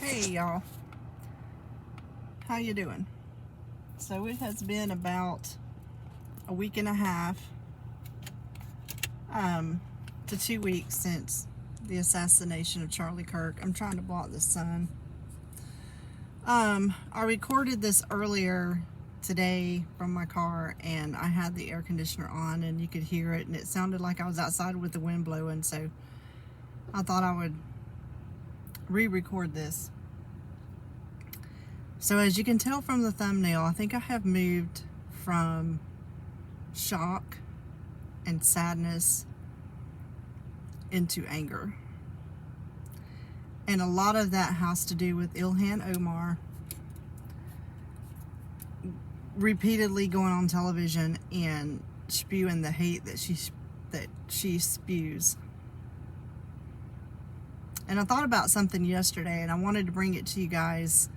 Hey y'all, how you doing? So it has been about a week and a half to 2 weeks since the assassination of Charlie Kirk. I'm trying to block the sun. I recorded this earlier today from my car, and I had the air conditioner on and you could hear it, and it sounded like I was outside with the wind blowing, so I thought I would re-record this. So as you can tell from the thumbnail, I think I have moved from shock and sadness into anger. And a lot of that has to do with Ilhan Omar repeatedly going on television and spewing the hate that she spews. And I thought about something yesterday, and I wanted to bring it to you guys.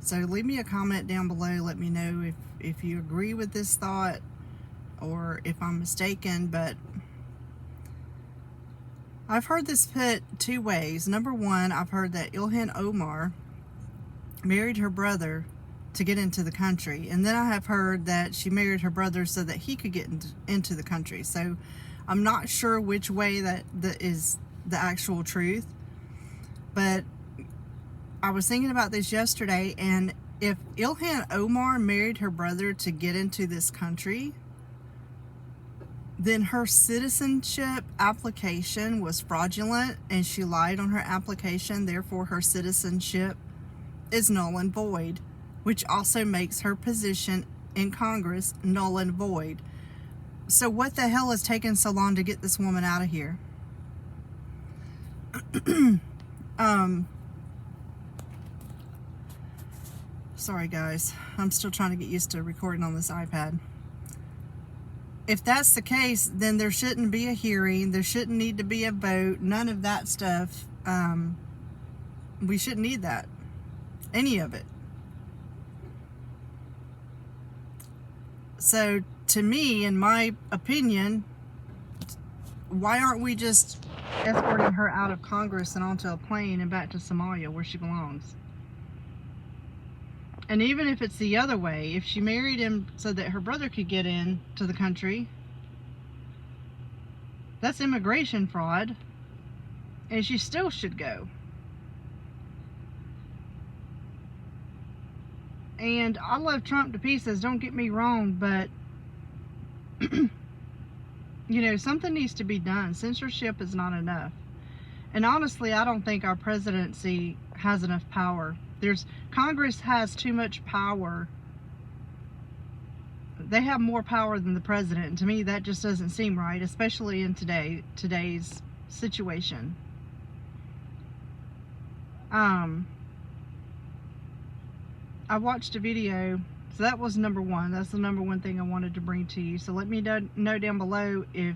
So leave me a comment down below. Let me know if you agree with this thought or if I'm mistaken. But I've heard this put two ways. Number one, I've heard that Ilhan Omar married her brother to get into the country. And then I have heard that she married her brother so that he could get into the country. So I'm not sure which way that is the actual truth. But I was thinking about this yesterday, and if Ilhan Omar married her brother to get into this country, then her citizenship application was fraudulent and she lied on her application. Therefore, her citizenship is null and void, which also makes her position in Congress null and void. So what the hell is taking so long to get this woman out of here? Sorry guys, I'm still trying to get used to recording on this iPad. If that's the case, then there shouldn't be a hearing. There shouldn't need to be a vote. None of that stuff. We shouldn't need that. Any of it. So, to me, in my opinion, why aren't we just escorting her out of Congress and onto a plane and back to Somalia where she belongs? And even if it's the other way, if she married him so that her brother could get in to the country, that's immigration fraud, and she still should go. And I love Trump to pieces, don't get me wrong, but something needs to be done. Censorship is not enough. And honestly, I don't think our presidency has enough power. Congress has too much power. They have more power than the president, and to me that just doesn't seem right, especially in today's situation. I watched a video, so that was number one. That's the number one thing I wanted to bring to you. So let me know down below if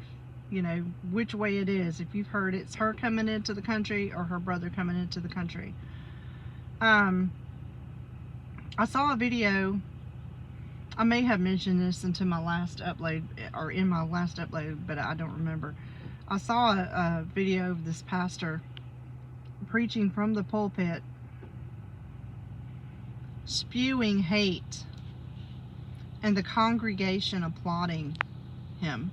which way it is, if you've heard it's her coming into the country or her brother coming into the country. I saw a video, I may have mentioned this in my last upload, but I don't remember. I saw a video of this pastor preaching from the pulpit, spewing hate, and the congregation applauding him.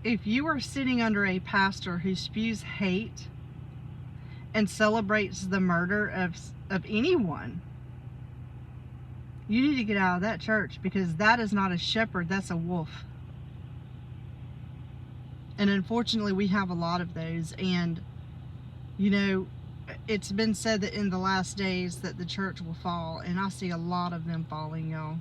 If you are sitting under a pastor who spews hate and celebrates the murder of anyone, you need to get out of that church, because that is not a shepherd, that's a wolf. And unfortunately we have a lot of those. And it's been said that in the last days that the church will fall, and I see a lot of them falling, y'all.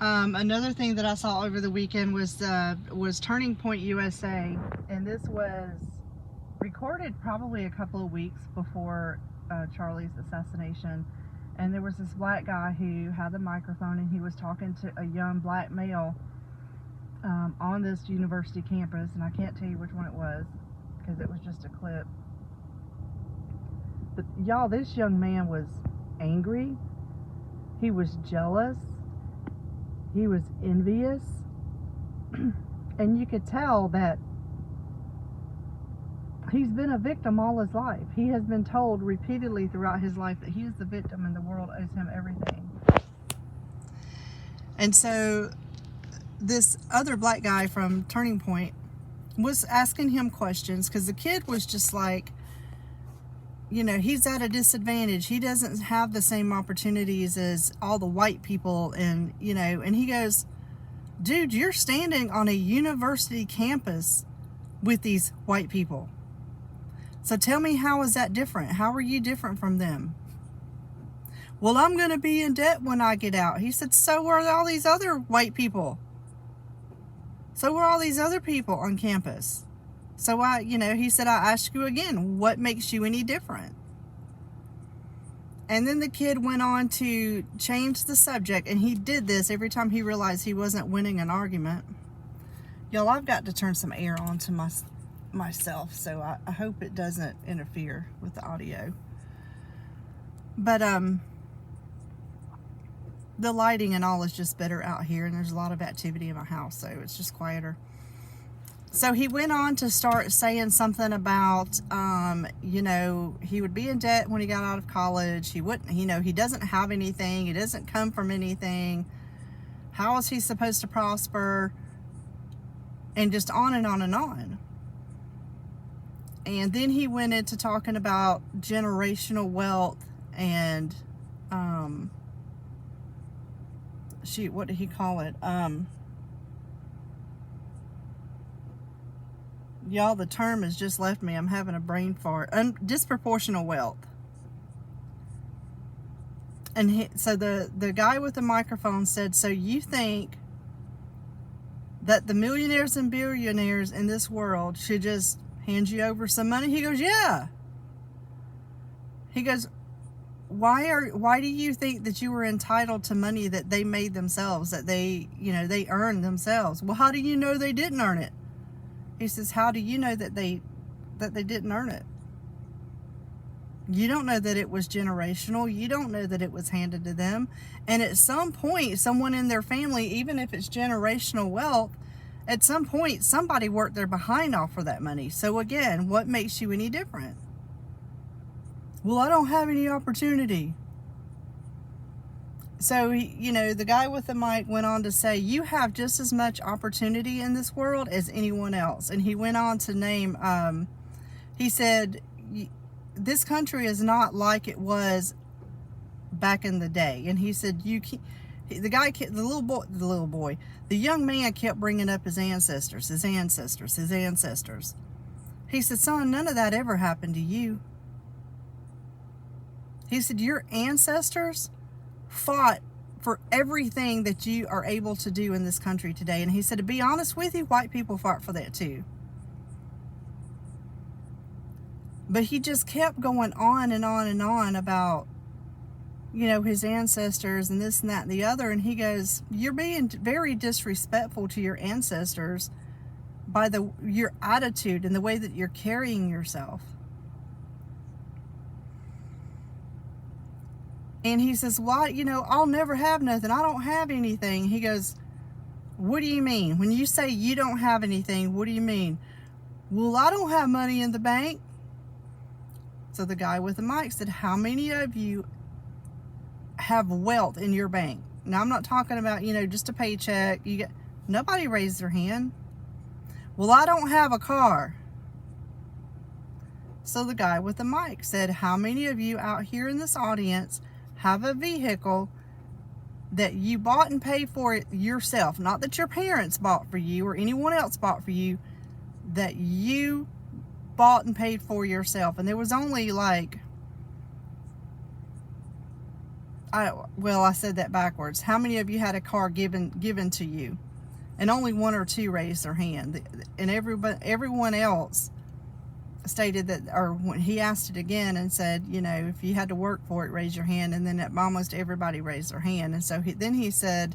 Another thing that I saw over the weekend was Turning Point USA, and this was recorded probably a couple of weeks before Charlie's assassination. And there was this black guy who had the microphone, and he was talking to a young black male on this university campus, and I can't tell you which one it was because it was just a clip. But y'all, this young man was angry. He was jealous. He was envious. And you could tell that He's been a victim all his life. He has been told repeatedly throughout his life that he is the victim and the world owes him everything. And so this other black guy from Turning Point was asking him questions, because the kid was just like, you know, he's at a disadvantage. He doesn't have the same opportunities as all the white people. And, you know, and he goes, dude, you're standing on a university campus with these white people. So tell me, how is that different? How are you different from them? Well, I'm going to be in debt when I get out. He said, so are all these other white people. So are all these other people on campus. So he said, I ask you again, what makes you any different? And then the kid went on to change the subject, and he did this every time he realized he wasn't winning an argument. Y'all, I've got to turn some air on to myself, so I hope it doesn't interfere with the audio. But the lighting and all is just better out here, and there's a lot of activity in my house, so it's just quieter. So he went on to start saying something about, he would be in debt when he got out of college. He wouldn't, he doesn't have anything. He doesn't come from anything. How is he supposed to prosper? And just on and on and on. And then he went into talking about generational wealth and, what did he call it? Y'all, the term has just left me. I'm having a brain fart. Disproportional wealth. And so the guy with the microphone said, so you think that the millionaires and billionaires in this world should just hand you over some money? He goes, yeah. He goes, why do you think that you were entitled to money that they made themselves, that they earned themselves? Well, how do you know they didn't earn it? He says, how do you know that they didn't earn it? You don't know that it was generational. You don't know that it was handed to them. And at some point, someone in their family, even if it's generational wealth, at some point, somebody worked their behind off for that money. So again, what makes you any different? Well, I don't have any opportunity. So, the guy with the mic went on to say, you have just as much opportunity in this world as anyone else. And he went on to name, he said, this country is not like it was back in the day. And he said, the young man kept bringing up his ancestors. He said, son, none of that ever happened to you. He said, your ancestors fought for everything that you are able to do in this country today. And he said, to be honest with you, white people fought for that too. But he just kept going on and on and on about, his ancestors and this and that and the other. And he goes, you're being very disrespectful to your ancestors by your attitude and the way that you're carrying yourself. And he says, well, I'll never have nothing. I don't have anything. He goes, what do you mean? When you say you don't have anything, what do you mean? Well, I don't have money in the bank. So the guy with the mic said, how many of you have wealth in your bank? Now, I'm not talking about, just a paycheck. Nobody raised their hand. Well, I don't have a car. So the guy with the mic said, how many of you out here in this audience have a vehicle that you bought and paid for it yourself? Not that your parents bought for you or anyone else bought for you, that you bought and paid for yourself. And there was only I said that backwards. How many of you had a car given to you? And only one or two raised their hand. And everyone else stated that, or when he asked it again and said, if you had to work for it, raise your hand. And then almost everybody raised their hand. And so then he said,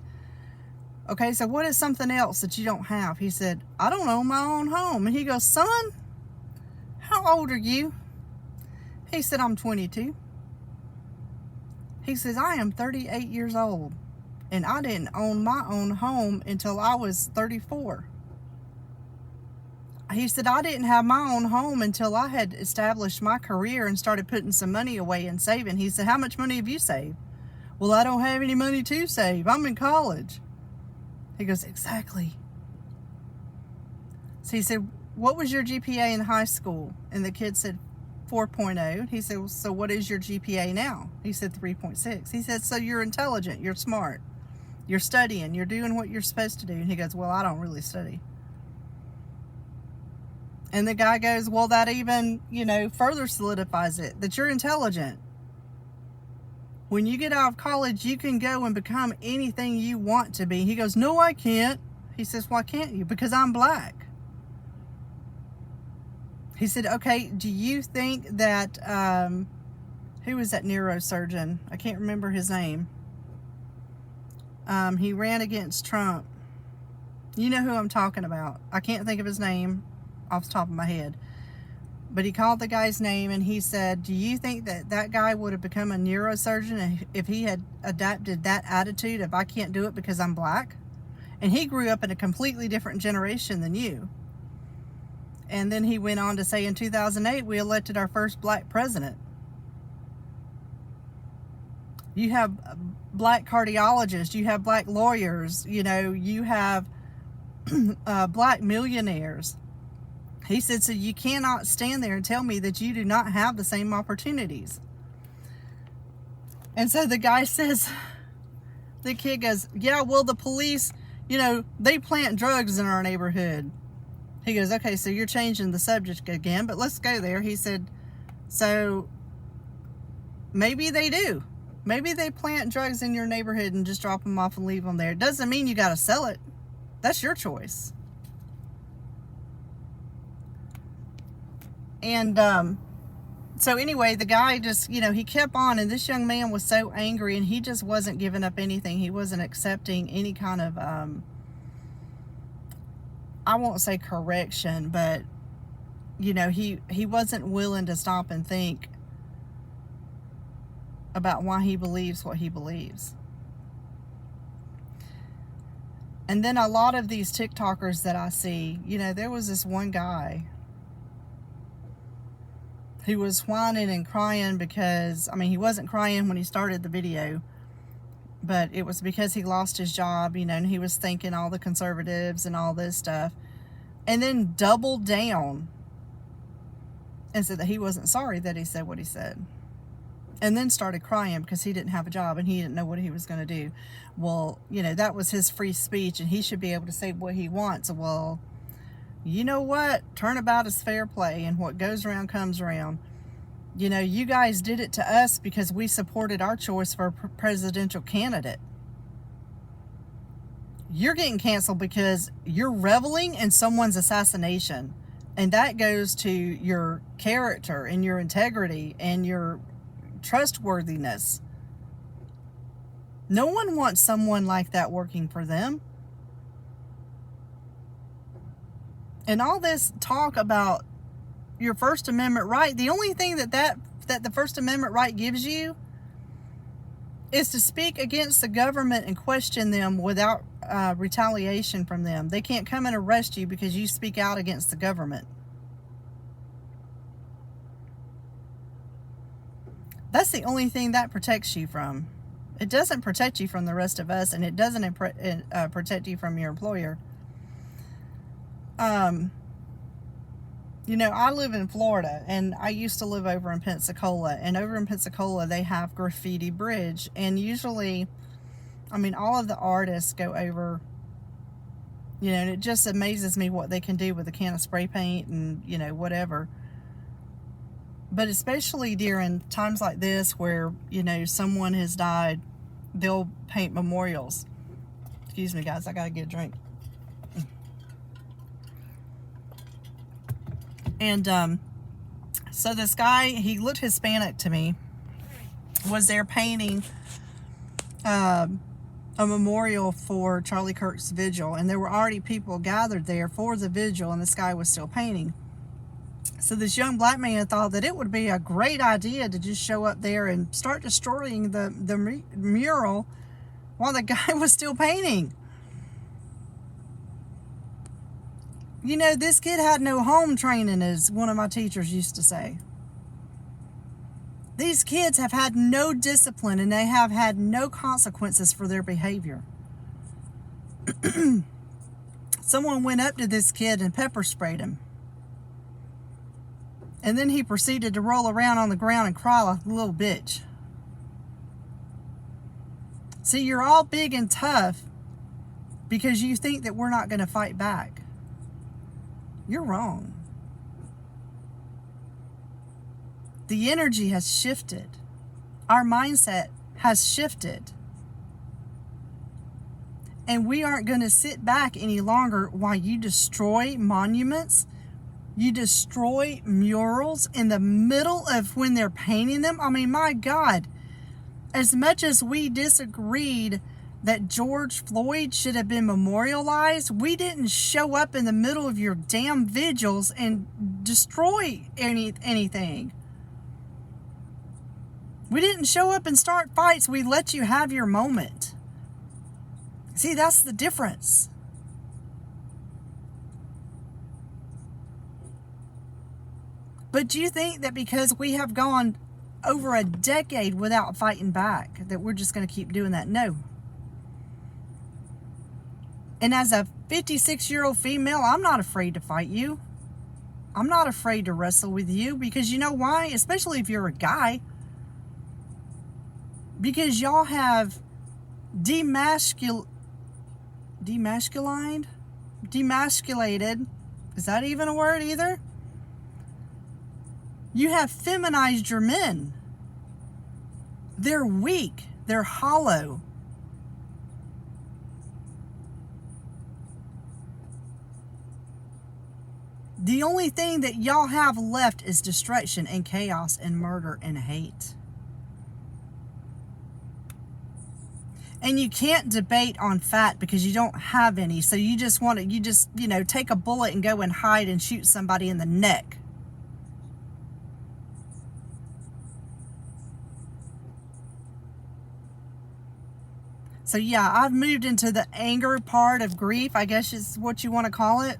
okay, so what is something else that you don't have? He said, I don't own my own home. And he goes, son, how old are you? He said, I'm 22. He says, I am 38 years old, and I didn't own my own home until I was 34. he said, I didn't have my own home until I had established my career and started putting some money away and saving. He said, how much money have you saved? Well, I don't have any money to save. I'm in college. He goes, exactly. So he said, what was your GPA in high school? And the kid said 4.0. He said, well, so what is your GPA now? He said 3.6. He said, so you're intelligent, you're smart, you're studying, you're doing what you're supposed to do. And he goes, well, I don't really study. And the guy goes, well, that even, further solidifies it, that you're intelligent. When you get out of college, you can go and become anything you want to be. He goes, no, I can't. He says, why can't you? Because I'm black. He said, okay, do you think that, who was that neurosurgeon? I can't remember his name. He ran against Trump. You know who I'm talking about. I can't think of his name off the top of my head. But he called the guy's name and he said, do you think that that guy would have become a neurosurgeon if he had adapted that attitude of I can't do it because I'm black? And he grew up in a completely different generation than you. And then he went on to say in 2008, we elected our first black president. You have black cardiologists, you have black lawyers, you have black millionaires. He said, so you cannot stand there and tell me that you do not have the same opportunities. And so the guy says, the kid goes, yeah, well, the police, they plant drugs in our neighborhood. He goes, okay, so you're changing the subject again, but let's go there. He said, so maybe they do. Maybe they plant drugs in your neighborhood and just drop them off and leave them there. It doesn't mean you got to sell it. That's your choice. And so anyway, the guy just, he kept on, and this young man was so angry, and he just wasn't giving up anything. He wasn't accepting any kind of, I won't say correction, but, he wasn't willing to stop and think about why he believes what he believes. And then a lot of these TikTokers that I see, there was this one guy who was whining and crying because, he wasn't crying when he started the video, but it was because he lost his job, and he was thanking all the conservatives and all this stuff, and then doubled down and said that he wasn't sorry that he said what he said, and then started crying because he didn't have a job and he didn't know what he was going to do. Well, that was his free speech and he should be able to say what he wants. Well, you know what? Turnabout is fair play, and what goes around comes around. You guys did it to us because we supported our choice for a presidential candidate. You're getting canceled because you're reveling in someone's assassination, and that goes to your character and your integrity and your trustworthiness. No one wants someone like that working for them. And all this talk about your First Amendment right, the only thing that the First Amendment right gives you is to speak against the government and question them without retaliation from them. They can't come and arrest you because you speak out against the government. That's the only thing that protects you from. It doesn't protect you from the rest of us, and it doesn't protect you from your employer. I live in Florida, and I used to live over in Pensacola, and over in Pensacola they have Graffiti Bridge, and usually, all of the artists go over, and it just amazes me what they can do with a can of spray paint and, whatever. But especially during times like this where, someone has died, they'll paint memorials. Excuse me, guys, I gotta get a drink. And so this guy, he looked Hispanic to me, was there painting a memorial for Charlie Kirk's vigil, and there were already people gathered there for the vigil, and this guy was still painting. So this young black man thought that it would be a great idea to just show up there and start destroying the mural while the guy was still painting. You know, this kid had no home training, as one of my teachers used to say. These kids have had no discipline, and they have had no consequences for their behavior. Someone went up to this kid and pepper sprayed him. And then he proceeded to roll around on the ground and cry like a little bitch. See, you're all big and tough because you think that we're not going to fight back. You're wrong. The energy has shifted. Our mindset has shifted. And we aren't going to sit back any longer while you destroy monuments. You destroy murals in the middle of when they're painting them. I mean, my God, as much as we disagreed that George Floyd should have been memorialized, we didn't show up in the middle of your damn vigils and destroy anything. We didn't show up and start fights. We let you have your moment. See, that's the difference. But do you think that because we have gone over a decade without fighting back, that we're just going to keep doing that? No. And as a 56-year-old female, I'm not afraid to fight you. I'm not afraid to wrestle with you, because you know why? Especially if you're a guy. Because y'all have demasculated. Is that even a word either? You have feminized your men. They're weak. They're hollow. The only thing that y'all have left is destruction and chaos and murder and hate. And you can't debate on fact because you don't have any. So you just want to, take a bullet and go and hide and shoot somebody in the neck. So yeah, I've moved into the anger part of grief, I guess is what you want to call it.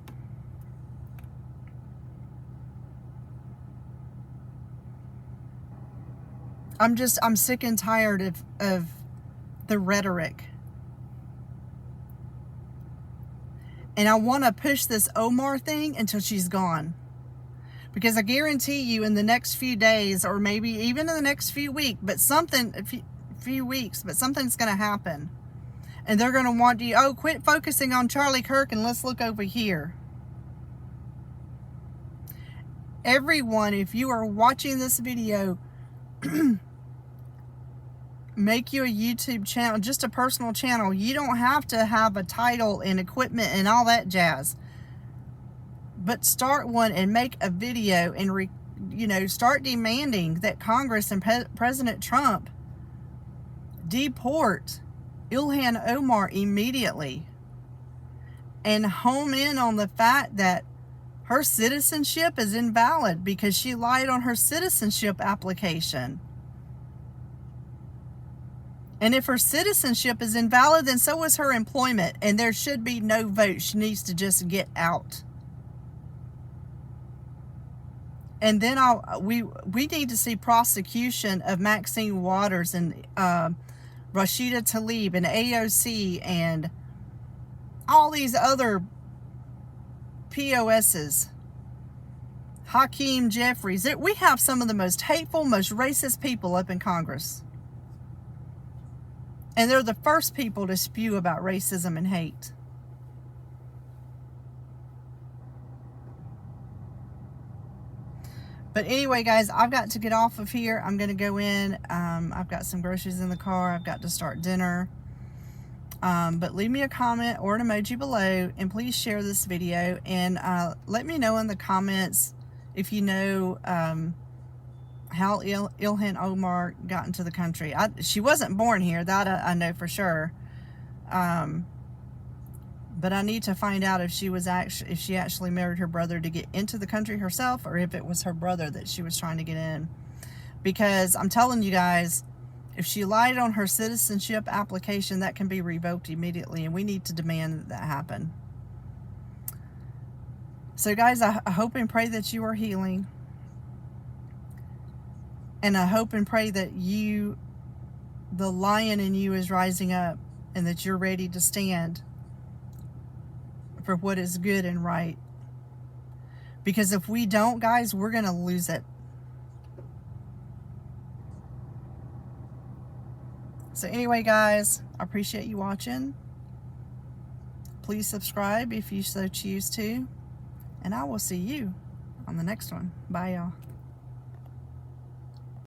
I'm sick and tired of the rhetoric. And I want to push this Omar thing until she's gone. Because I guarantee you in the next few days, or maybe even in the next few weeks, but something's going to happen. And they're going to want you, quit focusing on Charlie Kirk and let's look over here. Everyone, if you are watching this video, make you a YouTube channel, just a personal channel. You don't have to have a title and equipment and all that jazz. But start one and make a video and, start demanding that Congress and President Trump deport Ilhan Omar immediately. And home in on the fact that her citizenship is invalid because she lied on her citizenship application. And if her citizenship is invalid, then so is her employment. And there should be no vote. She needs to just get out. And then we need to see prosecution of Maxine Waters and Rashida Tlaib and AOC and all these other POSs. Hakeem Jeffries. We have some of the most hateful, most racist people up in Congress. And they're the first people to spew about racism and hate. But anyway, guys, I've got to get off of here. I'm going to go in. I've got some groceries in the car. I've got to start dinner. But leave me a comment or an emoji below. And please share this video. And let me know in the comments if you know how Ilhan Omar got into the country. She wasn't born here. That I know for sure. But I need to find out if she actually married her brother to get into the country herself, or if it was her brother that she was trying to get in. Because I'm telling you guys, if she lied on her citizenship application, that can be revoked immediately, and we need to demand that happen. So guys, I hope and pray that you are healing. And I hope and pray that the lion in you is rising up, and that you're ready to stand for what is good and right. Because if we don't, guys, we're going to lose it. So anyway, guys, I appreciate you watching. Please subscribe if you so choose to. And I will see you on the next one. Bye, y'all.